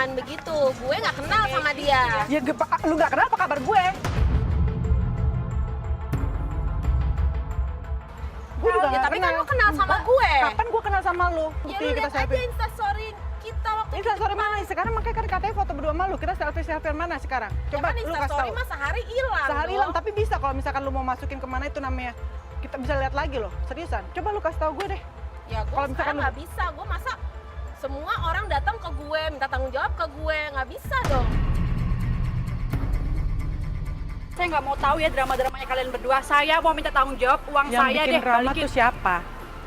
jangan begitu. Gue nggak kenal sama dia. Ya lu nggak kenal apa kabar gue? Gue juga Ya, nggak tapi kenal. kan lu kenal sama gue. Kapan gue kenal sama lu? Ya Bukti lu kita lihat aja selfie. instastory kita waktu Instastory mana? Sekarang makanya kan katanya foto berdua sama lu. Kita selfie mana sekarang? Coba ya kan lu kasih instastory tahu. mah sehari hilang. Sehari dong. hilang, tapi bisa kalau misalkan lu mau masukin kemana itu namanya. Kita bisa lihat lagi loh, seriusan. Coba lu kasih tahu gue deh. Ya gue Kalau misalkan sekarang lu- nggak bisa. Gue masa semua orang datang ke gue minta tanggung jawab ke gue, nggak bisa dong. Saya nggak mau tahu ya drama-dramanya kalian berdua. Saya mau minta tanggung jawab uang Yang saya bikin deh. drama balikin. tuh siapa?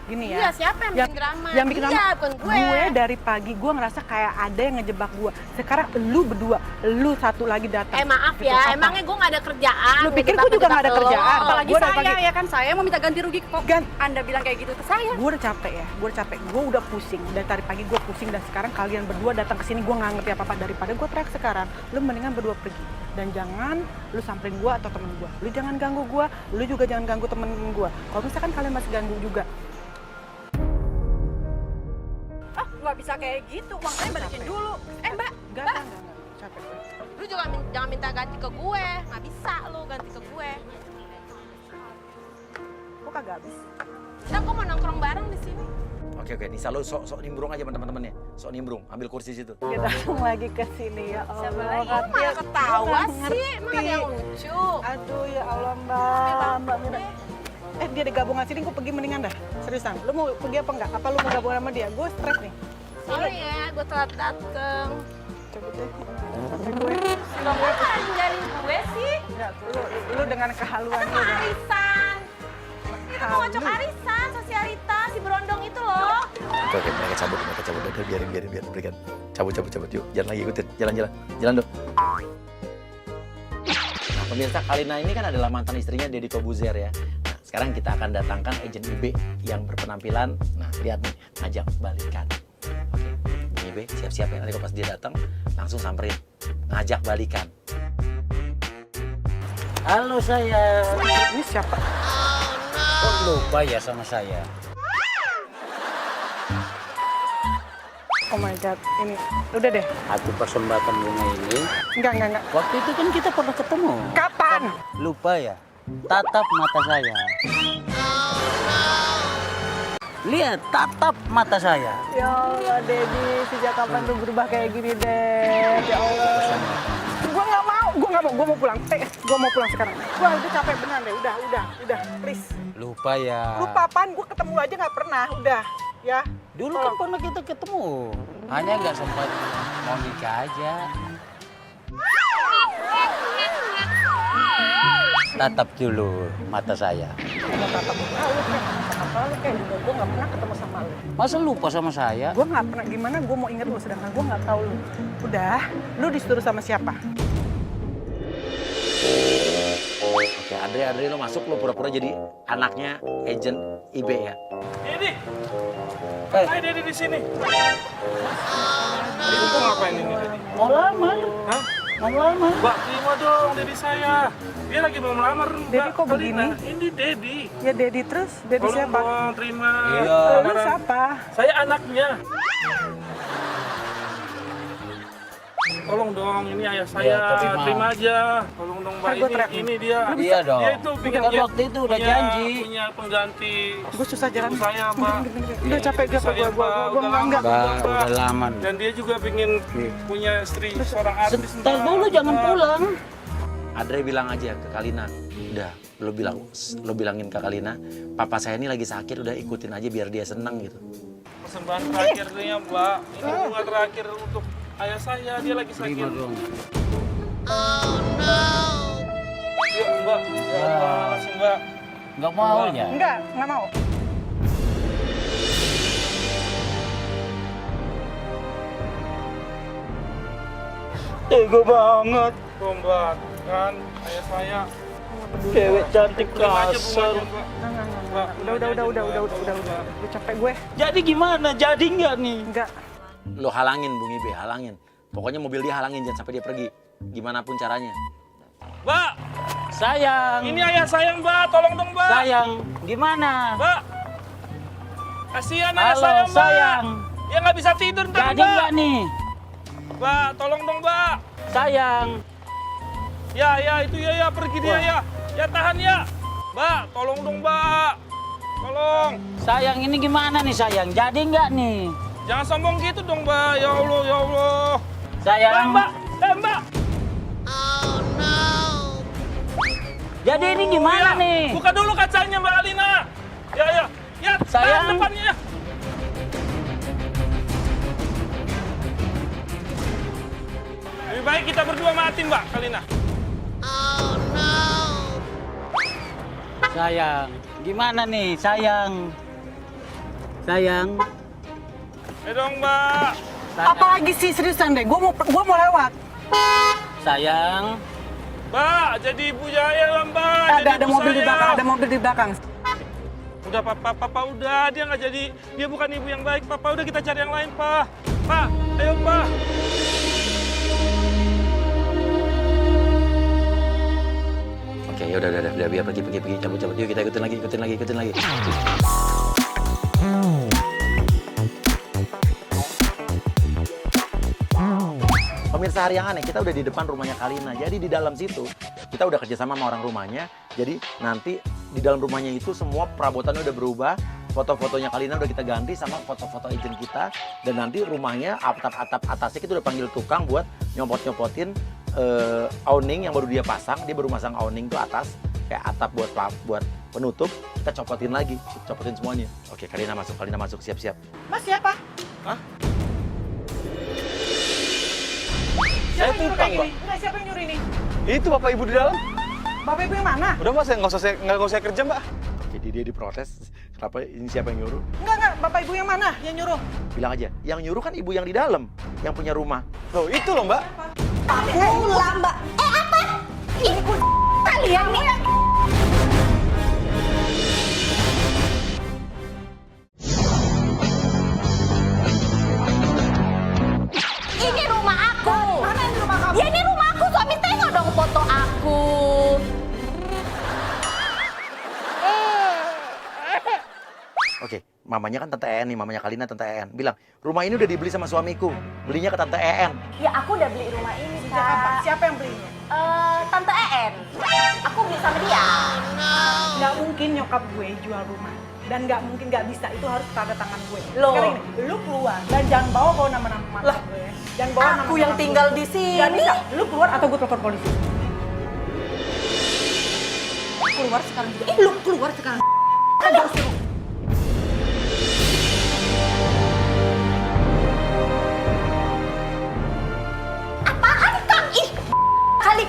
Gini ya. Iya, siapa yang bikin drama? Yang bikin Dia, drama bukan gue. gue dari pagi gue ngerasa kayak ada yang ngejebak gue. Sekarang lu berdua, lu satu lagi datang. Maaf Gitu, ya, apa? emangnya gue nggak ada kerjaan. Lu pikir gue juga nggak ada kerjaan? Apalagi Gua dari saya pagi- ya kan, saya mau minta ganti rugi kok. Anda bilang kayak gitu ke saya. Gue udah capek ya, gue udah capek. Gue udah pusing. Dari tadi pagi gue pusing dan sekarang kalian berdua datang ke sini gue nggak ngerti apa-apa. Daripada gue teriak sekarang, lu mendingan berdua pergi. Dan jangan lu samperin gue atau temen gue. Lu jangan ganggu gue, lu juga jangan ganggu temen gue. Kalau misalkan kalian masih ganggu juga, Ah, nggak bisa kayak gitu. Uang saya balikin dulu. Mbak, enggak. Capek gue. Lu juga jangan minta ganti ke gue, nggak bisa lu ganti ke gue. Kok kagak habis? Kita gue mau nongkrong bareng di sini. Oke, Nisa lu sok nimbrung aja sama teman-temannya. Sok nimbrung, ambil kursi situ. Dia datang lagi ke sini ya Allah. Siapa lagi? Kok malah ketawa Gua nggak sih? Emang ada yang ngerti. lucu? Aduh ya Allah Mbak Mira. Dia di gabungan sini gue pergi mendingan dah. Seriusan, lu mau pergi apa enggak? Apa lu mau gabung sama dia? Gue stres nih. Sorry ya, gue telat dateng. Coba deh. Gue. Lo kan ninggalin gue sih? Ya, lu dengan kehaluan lu. Mau dah. arisan. Kita mau ngocok arisan, sosialita, si berondong itu loh. Oke, mereka cabut. Udah, biarin, berikan. Cabut, yuk. Jalan lagi, ikutin. Jalan dong. Nah, pemirsa, Kalina ini kan adalah mantan istrinya Deddy Kobuzer ya. Nah, sekarang kita akan datangkan agent IB yang berpenampilan, nah lihat nih, ngajak balikan. Oke, Bung IB siap-siap ya, nanti pas dia datang, langsung samperin, ngajak balikan. Halo saya. Ini siapa? Kok lupa ya sama saya? Oh my god, ini udah deh. Hati persembahkan bunga ini. Enggak. Waktu itu kan kita pernah ketemu. Kapan? Lupa ya? Tatap mata saya. Lihat, tatap mata saya. Ya Allah, Dedi, sejak kapan lu berubah kayak gini, Ded? Ya Allah. Gue mau pulang. Gue mau pulang sekarang. Gue udah capek beneran deh. Udah, please. Lupa ya? Lupa apaan? Gue ketemu aja nggak pernah. Udah, ya. Dulu kan pernah kita ketemu. Hanya nggak sempat mau nikah aja. Tatap dulu mata saya. Mau tatap muka lu kayak apa lu kayak juga gue nggak pernah ketemu sama lu. Masa lupa sama saya? Gue nggak pernah gimana gue mau inget lu sedangkan gue nggak tahu lu. Udah, lu disuruh sama siapa? Oke, Andre lo masuk, lo pura-pura jadi anaknya agent IB ya. Dedi, Eh, hai Dedi di sini. Dedi kok ngapain ini Dedi? mau lamar? Hah? Mau lamar? Mbak, terima dong Dedi saya. Dia lagi mau melamar Mbak. Dedi kok begini? Kalina. Ini Dedi. Ya Dedi terus, Dedi Tolong siapa? dong terima Iya. Lu lamaran. siapa? Saya anaknya. Tolong dong, ini ayah saya. Iya, Terima aja. Tolong dong Mbak, Ntar gua teriak ini dia. Iya dong. Dia itu Kan waktu itu udah janji. Punya pengganti. Gue susah jalan. Ibu saya, Mbak. Udah capek gue, Saya, gue Udah enggak. Mbak, udah lama. Dan dia juga pengen punya istri seorang artis. Sebentar Mbak. dulu, jangan pulang. Andre bilang aja ke Kalina, udah lo bilangin ke Kalina, papa saya ini lagi sakit, udah ikutin aja biar dia seneng gitu. Persembahan terakhirnya Mbak, ini bunga terakhir untuk ayah saya, dia lagi sakit. Terima dong. Yuk Mbak, ya makasih Mbak. Nggak mau ya? Enggak mau. Tega banget. Tuh Mbak, kan ayah saya. Cewek cantik Terima aja kasar. bunganya Mbak. Enggak. Udah. Udah capek gue. Jadi gimana? Jadi nggak nih? Enggak. Lo halangin Bung Ibe, halangin. Pokoknya mobil dia halangin, jangan sampai dia pergi. Gimana pun caranya. Mbak, Sayang. ini ayah saya Mbak, tolong dong Mbak. Sayang. Gimana? Mbak, kasihan ayah Halo, saya Mbak. sayang. Dia nggak bisa tidur ntar Jadi Mbak. nggak nih? Mbak, tolong dong, Mbak. Sayang. Ya, itu ya, pergi dia ya. Ya, tahan ya. Mbak, tolong dong, Mbak. Tolong. Sayang, ini gimana nih sayang? Jadi nggak nih? Jangan sombong gitu dong, Mbak. Ya Allah, ya Allah. Sayang. Mbak. Mbak. Jadi ini gimana ya. nih? Buka dulu kacanya, Mbak Alina. Ya. Ya, Sayang. tahan depannya ya. Lebih baik kita berdua mati, Mbak Alina. Sayang, gimana nih sayang? Sayang. Dong, Mbak. Apa lagi sih, seriusan deh? Gua mau lewat. Sayang. Mbak, jadi ibu Jaya lah, Mbak. Jadi Ada ibu mobil di saya. belakang, ada mobil di belakang. Udah, Papa udah. Dia nggak jadi, dia bukan ibu yang baik. Papa udah, kita cari yang lain, Pak. Pak, ayo, Pak. Oke, ya udah, biar pergi, cabut. Yuk kita ikutin lagi. Pemirsa Hari yang Aneh, kita udah di depan rumahnya Kalina. Jadi di dalam situ kita udah kerjasama sama orang rumahnya. Jadi nanti di dalam rumahnya itu semua perabotannya udah berubah. Foto-fotonya Kalina udah kita ganti sama foto-foto agent kita. Dan nanti rumahnya atap-atap atasnya kita udah panggil tukang buat nyopot-nyopotin awning yang baru dia pasang. Dia baru masang awning tuh atas kayak atap buat penutup. Kita copotin lagi, copotin semuanya. Oke, Kalina masuk, siap-siap. Mas siapa? Hah? Siapa yang nyuruh kayak gini? Enggak, siapa yang nyuruh ini? Itu Bapak Ibu di dalam. Bapak Ibu yang mana? Udah Mas, nggak usah saya kerja Mbak. Jadi dia diprotes. Kenapa ini siapa yang nyuruh? Enggak, Bapak Ibu yang mana yang nyuruh? Bilang aja, yang nyuruh kan ibu yang di dalam, yang punya rumah. Loh itu loh Mbak. Aku lambat. Apa? Ibu kalian nih. Ini rumah aku. Mana ini rumah kamu? Ya ini rumah aku. Suami tengok dong foto aku. Oke, mamanya kan Tante En nih, mamanya Kalina Tante En. Bilang, rumah ini udah dibeli sama suamiku. Belinya ke Tante En. Ya aku udah beli rumah ini, Sejak kapan? Kak. Siapa yang belinya? Tante En. Aku beli sama dia. Nggak mungkin nyokap gue jual rumah. Dan nggak mungkin, nggak bisa. Itu harus tanda tangan gue. Loh. Sekarang ini, lu keluar dan jangan bawa nama-nama mantan gue. Jangan bawa Aku yang tinggal di Nggak sini. bisa. Lu keluar atau gue telepon polisi. Keluar sekarang juga. Lu keluar sekarang. Jauh suruh. Apaan Kak? Ih, kali.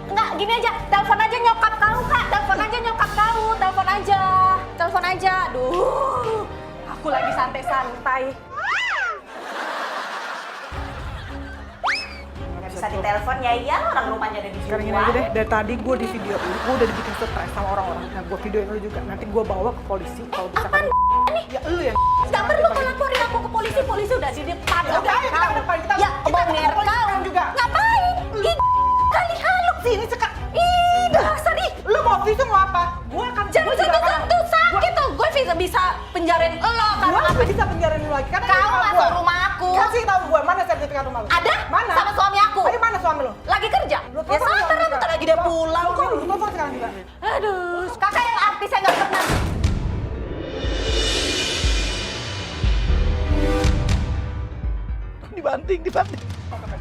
Enggak, gini aja. Telepon aja nyokap kau, Kak. Telepon aja nyokap kau. Telepon aja. Aduh. Aku lagi santai-santai. Bisa ditelepon ya, iya orang rumahnya ada di Sekarang gini aja deh, dari tadi gue di video ini, gue udah dibikin stres sama orang-orang. Nah, gue videoin lu juga, nanti gue bawa ke polisi kalau bisa. Apaan nih? Ya lu yang Gak perlu kau laporin aku ke polisi. Polisi udah di depan. Ya udah, ayo kita ke depan, kita- Ya, kita bonger ke polisi kau. sekarang juga. Ngapain? Ih, kali haluk. sini sekarang. Ih, dasar ih. Lu mau visum mau apa? Gue akan Jangan gua juga akan- sentuh-sentuh, sakit tuh. Gue bisa penjarain lo karena Gua apa? bisa penjarain lu lagi karena ini Kau rumah masuk gua. rumah aku. Kasih tahu gue mana sertifikat rumah lu. Ada? Mana? Sama suami aku. Ayo mana suami lu? Lagi kerja. Lu Ya telepon sabar, suami bentar sekarang. lagi dia pulang Lu kok. telepon sekarang juga. Aduh, kakak yang artis saya nggak pernah. Dibanting.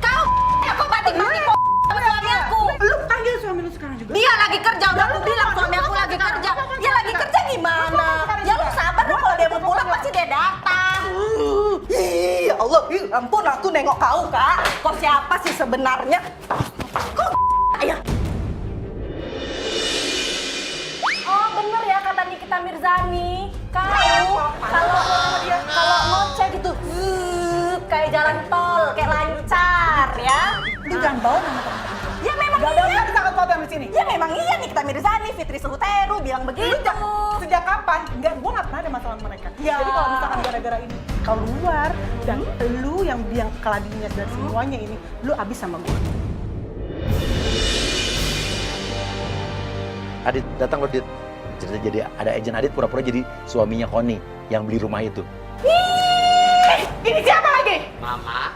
Kau, aku banting-banting kok sama suami aku. Lu panggil suami lu sekarang juga. Dia lagi kerja, udah aku bilang suami aku lagi kerja. Dia lagi kerja gimana? Ya lu sabar dong, kalau dia mau pulang pasti dia datang. Ih, ya Allah, ih, ampun aku nengok kau, Kak. Kok siapa sih sebenarnya? Kok ya? Oh, bener ya kata Nikita Mirzani. Kalau ngoceh gitu, kayak jalan tol, kayak lancar ya. Lu jangan bawa nama teman. Ya memang Gak ada iya. kita akan foto di sini. Ya memang iya Nikita Mirzani, Fitri Suhuteru bilang begitu. Sejak kapan? Enggak, gue gak pernah ada masalah sama mereka. Ya. Jadi kalau misalkan gara-gara ini kau luar dan lu yang keladinya dari semuanya ini, lu abis sama gue. Adit, datang lo, Dit. Jadi ada agent Adit pura-pura jadi suaminya Koni yang beli rumah itu. Ini siapa lagi? Mama.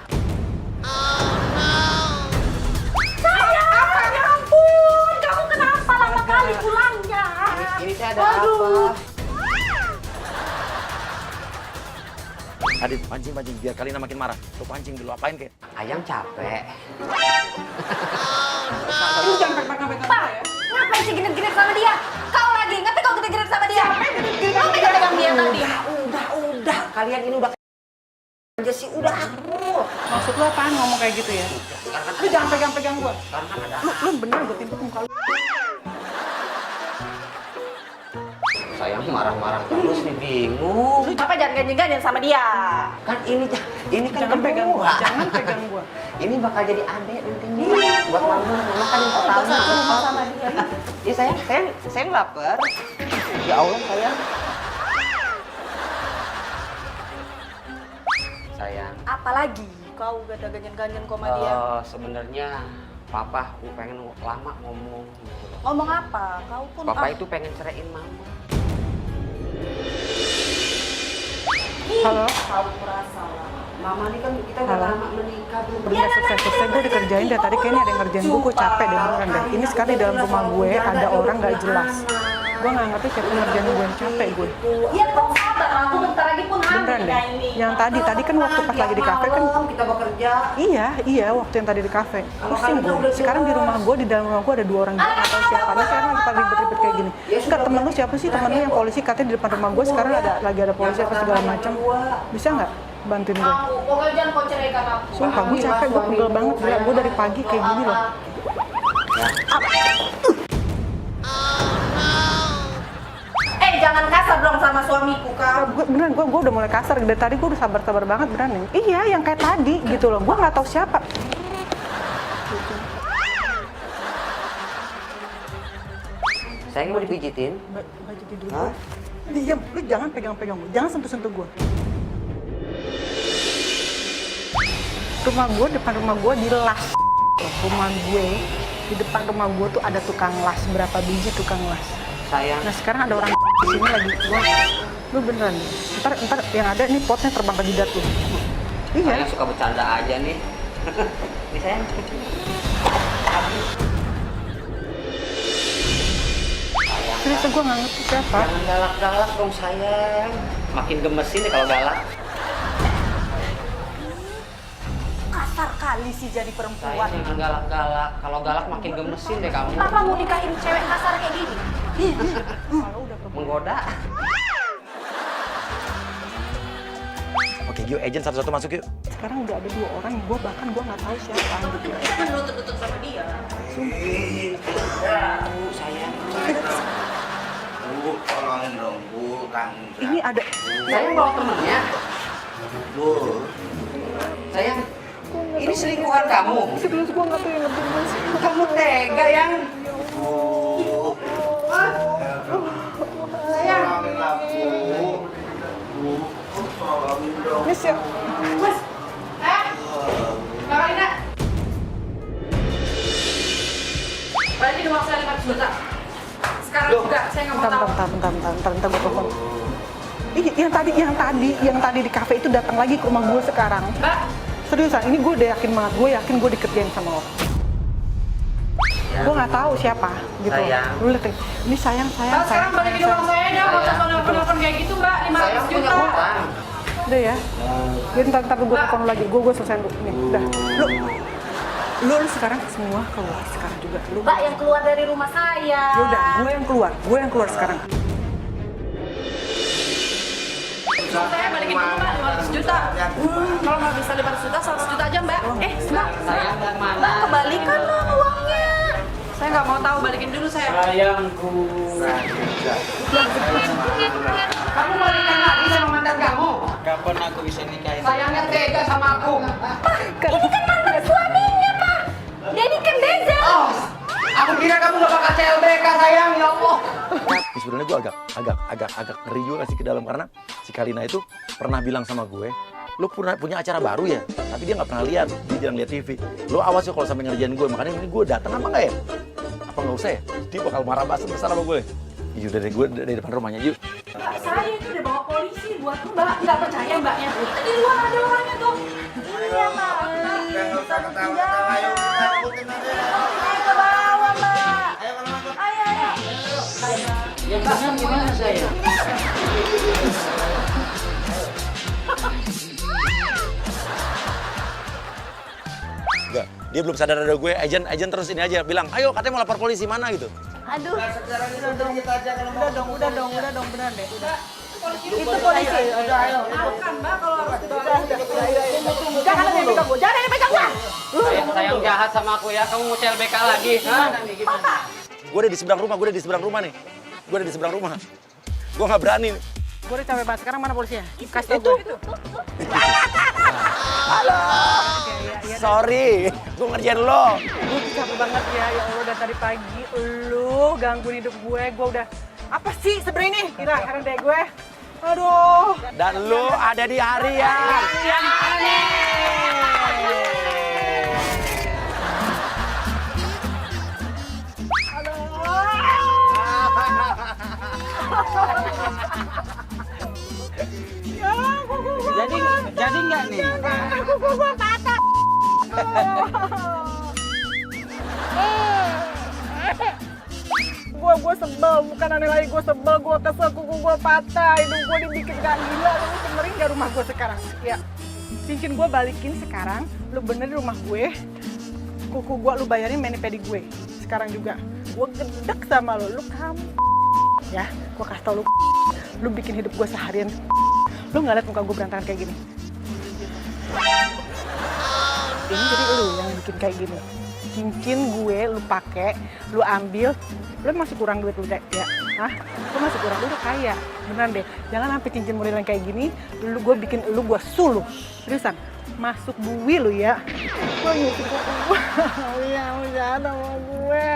teh ada apa? Adit, pancing, biar Kalina makin marah. Lu pancing dulu, apain kek? Ayang capek. Lu jangan pegang-pegang Pak, ya. ngapain sih genit-genit sama dia? Kau lagi, ngapain kau genit-genit sama dia? Kau pegang-pegang dia tadi. Udah. Kalian ini udah aja sih, udah aku. Maksud lu apaan ngomong kayak gitu ya? Lu jangan pegang-pegang gua. Karena ada Lu bener gua timpuk muka lu. sayang marah-marah terus nih, bingung. Lu apa jangan ganjen-ganjen sama dia? Kan ini kan Jangan pegang gua. kedua. Jangan pegang gua. Ini bakal jadi adek nantinya buat mama kan yang pertama. Sama dia. Iya sayang lapar. Ya Allah sayang. Sayang. Apalagi kau gak ada ganjen-ganjen kok sama dia. Sebenarnya papa pengen lama ngomong gitu loh. Ngomong apa? Kau pun Papa itu pengen ceraiin mama. Halo? Kau kurasa lah. Mama ini kan kita udah Halo? lama menikah belum. Bener selesai gue dikerjain dari tadi kayaknya ada yang ngerjain gue capek deh beneran deh. Ini sekarang di dalam rumah gue ada orang gak jelas. Gue gak ngerti siapa yang ngerjain gue, capek gue. Iya kau sabar, aku bentar lagi pun hamil Beneran deh. kayak ini. Yang tadi kan waktu pas lagi di kafe kan. Kita bekerja. Iya waktu yang tadi di kafe. Pusing gue. Sekarang di rumah gue, di dalam rumah gue ada 2 orang gila, gak tau siapa. Nah sekarang lagi pada ribet-ribet kayak gini. Enggak, temen lu siapa sih? Temen lu yang polisi katanya di depan rumah gue sekarang lagi ada polisi apa segala macam. Bisa nggak bantuin gue? Aku, pokoknya jangan kau ceraikan aku. Sumpah gue capek, gue pegel banget. Gila, gue dari pagi kayak gini loh. Jangan kasar dong sama suamiku kau. Beneran, gue udah mulai kasar. Dari tadi gue udah sabar-sabar banget beneran. Iya, yang kayak tadi gitu loh. Gue nggak tahu siapa. Sayang mau dipijitin? Baju tidur gue. Diam, lu jangan pegang-pegang gue. Jangan sentuh-sentuh gue. Rumah gue, depan rumah gue dilas. Rumah gue, di depan rumah gue tuh ada tukang las. Berapa biji tukang las. Sayang. Nah sekarang ada orang di sini lagi. Lu beneran. Ntar yang ada nih potnya terbang ke jidat lu. Iya. Sayang suka bercanda aja nih. Ini sayang. Serius gue nggak ngerti siapa. Jangan galak-galak dong sayang. Makin gemesin deh kalau galak. Kasar kali sih jadi perempuan. Sayang jangan galak-galak. Kalau galak makin gemesin deh kamu. Papa mau nikahin cewek kasar kayak gini? Menggoda. Oke, yuk agent satu-satu masuk yuk. Sekarang udah ada 2 orang, gue bahkan gue nggak tahu siapa. Jangan lutut-lutut sama dia. Sayang. Bu, tolongin dong, Bu, tanggung jawab. Ini ada. Sayang bawa temennya. Bu, Sayang. Ini selingkuhan kamu. Serius gue nggak tahu yang ngerti gue sih. Kamu tega yang. Bu. Sayang. Tolongin aku. Bu, tolongin dong. Ini siapa? Mas, Mbak Kalina. Balikin uang saya 500 juta. Sekarang juga, saya nggak mau tahu. Bentar, gue telepon. Yang tadi di kafe itu datang lagi ke rumah gue sekarang. Mbak, Seriusan, ini gue udah yakin banget, gue dikerjain sama lo. Gue nggak tahu siapa, gitu. Sayang. Lu lihat, ini sayang. Mbak sekarang balikin uang saya deh. Nggak usah nelfon-nelfon kayak gitu, Mbak. Sayang 500 punya juta. utang. Udah ya. Jadi ntar gue telepon lagi, gue selesai dulu. Nih, udah. Lu sekarang semua keluar sekarang juga. Lu Mbak yang keluar dari rumah saya. Ya udah, gue yang keluar sekarang. Saya balikin dulu, Mbak. 500 juta. Kalau nggak bisa 500 juta, 100 juta aja, Mbak. Mbak. Sayang mau mana? Mbak kembalikan dong uangnya. Saya nggak mau tahu, balikin dulu saya. Sayangku. Kamu mau nikah lagi sama mantan kamu? Kapan aku bisa nikahin? Sayangnya tega sama aku. Ini kan mantan suaminya, Pak. Jadi kan beda. Oh, aku kira kamu gak bakal CLBK sayang, ya Allah. Ini sebenarnya gue agak ngeri juga sih ke dalam karena si Kalina itu pernah bilang sama gue, lo punya acara baru ya, tapi dia nggak pernah lihat, dia jarang lihat TV. Lo awas ya kalau sampai ngerjain gue, makanya ini gue datang apa nggak ya? Apa nggak usah ya? Dia bakal marah besar sama gue. Iya udah deh, gue dari depan rumahnya yuk. Mbak, saya itu udah bawa polisi buat Mbak. Nggak percaya Mbaknya. Itu di luar ada orangnya tuh. Iya, Mbak. Nggak usah ketawa-ketawa, ayo kita ikutin aja. Ayo ke bawah, Mbak. Ayo kalau masuk. Ayo. Ya jangan Dia belum sadar ada gue, agent terus ini aja bilang, ayo katanya mau lapor polisi mana gitu. Aduh. Udah dong, beneran deh. Itu polisi. Udah, ayo. Makan mbak kalau harus Jangan ada yang pegang gua. Jangan ada yang pegang gua. Sayang jahat sama aku ya, kamu mau CLBK lagi. Gue udah di seberang rumah nih. Gue nggak berani. Gue udah capek banget. Sekarang mana polisinya? Kasih tau gue. Halo. Sorry, gue ngerjain lo. Gue tuh capek banget ya Allah, dari tadi pagi lu gangguin hidup gue udah apa sih sebenarnya ini? Gila, heran deh gue. Aduh. Dan lo ada di hari yang aneh. Jadi nggak nih? Kuku gua patah. Gue sebel, bukan aneh lagi, gue sebel, gue kesel, kuku gue patah, hidung gue dibikin gak gila, lu benerin gak rumah gue sekarang? Ya, cincin gue balikin sekarang, lu benerin rumah gue, kuku gue lu bayarin mani-pedi gue, sekarang juga, gue gedek sama lu kamu, ya, gue kasih tau lu bikin hidup gue seharian, lu gak liat muka gue berantakan kayak gini? Ini jadi lu yang bikin kayak gini. Cincin gue lu pakai, lu ambil, lu masih kurang duit lu ya? Hah? Lu masih kurang, lu udah kaya. Beneran deh, jangan sampai cincin model yang kayak gini, gue bikin lu gue suluh. Seriusan, masuk bui lu ya. Gue nyuci kuku gue, yang jahat sama gue.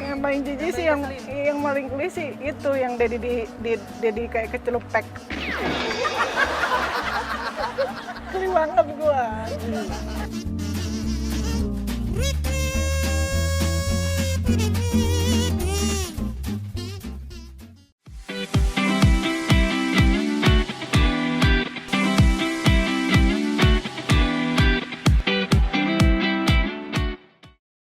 Yang paling jijik sih, yang paling geli sih itu yang Dedi kayak kecelupek. Geli banget gue.